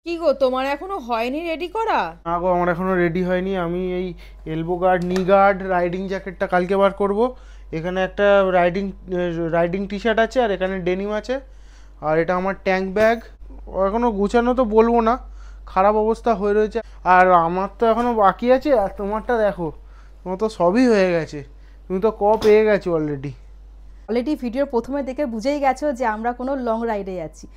কি গো, তোমার এখনো হয়নি রেডি করা? না গো, আমার এখনো রেডি হয়নি। আমি এই এলবো গার্ড, নি গার্ড, রাইডিং জ্যাকেটটা কালকে বার করব। এখানে একটা রাইডিং রাইডিং টি শার্ট আছে, আর এখানে ডেনিম আছে, আর এটা আমার ট্যাঙ্ক ব্যাগ। এখনো গুছানো তো বলবো না, খারাপ অবস্থা হয়ে রয়েছে। আর আমার তো এখনো বাকি আছে, আর তোমারটা দেখো, তোমার তো সবই হয়ে গেছে। তুমি তো পেয়ে গেছো অলরেডি। অলরেডি ভিডিওর প্রথমে দেখে বুঝেই গেছো যে আমরা কোনো লং রাইডে যাচ্ছি।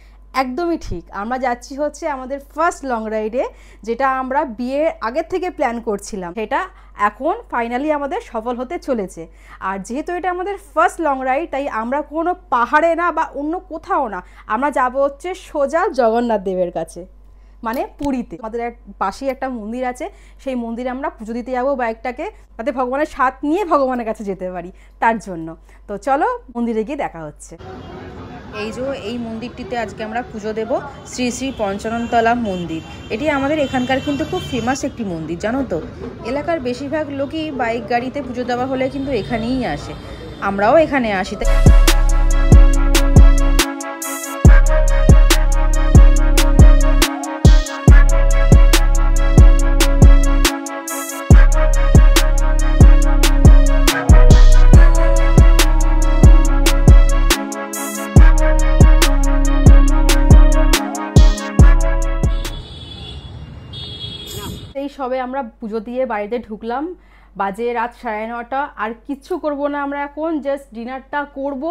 একদমই ঠিক, আমরা যাচ্ছি হচ্ছে আমাদের ফার্স্ট লং রাইডে, যেটা আমরা বিয়ের আগের থেকে প্ল্যান করছিলাম। সেটা এখন ফাইনালি আমাদের সফল হতে চলেছে। আর যেহেতু এটা আমাদের ফার্স্ট লং রাইড, তাই আমরা কোনো পাহাড়ে না বা অন্য কোথাও না, আমরা যাব হচ্ছে সোজা জগন্নাথ দেবের কাছে, মানে পুরীতে। আমাদের পাশেই একটা মন্দির আছে, সেই মন্দিরে আমরা পুজো দিতে যাবো বাইকটাকে, যাতে ভগবানের স্বাদ নিয়ে ভগবানের কাছে যেতে পারি, তার জন্য। তো চলো মন্দিরে গিয়ে দেখা হচ্ছে। এই মন্দিরটিতে আজকে আমরা পুজো দেব, শ্রী শ্রী পঞ্চাননতলা মন্দির। এটি আমাদের এখানকার কিন্তু খুব ফেমাস একটি মন্দির, জানো তো। এলাকার বেশিরভাগ লোকই বাইক গাড়িতে পুজো দেওয়া হলে কিন্তু এখানেই আসে, আমরাও এখানে আসি। এই সবে আমরা পুজো দিয়ে বাড়িতে ঢুকলাম, বাজে রাত 9:30। আর কিচ্ছু করব না আমরা এখন, জাস্ট ডিনারটা করব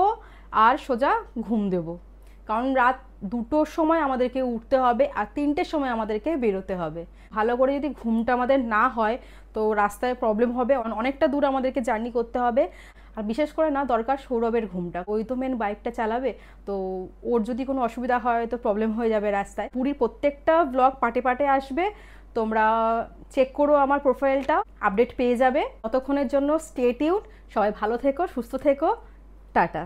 আর সোজা ঘুম দেব। কারণ রাত 2টোর সময় আমাদেরকে উঠতে হবে, আর 3টের সময় আমাদেরকে বেরোতে হবে। ভালো করে যদি ঘুমটা আমাদের না হয় তো রাস্তায় প্রবলেম হবে, অনেকটা দূর আমাদেরকে জার্নি করতে হবে। আর বিশেষ করে না দরকার সৌরভের ঘুমটা, ওই তো মেন বাইকটা চালাবে, তো ওর যদি কোনো অসুবিধা হয় তো প্রবলেম হয়ে যাবে রাস্তায়। পুরীর প্রত্যেকটা ব্লগ পার্টে পার্টে আসবে, তোমরা চেক করো আমার প্রোফাইলটা, আপডেট পেয়ে যাবে। ততক্ষণের জন্য স্টে টিউন, সবাই ভালো থেকো, সুস্থ থেকো, টাটা।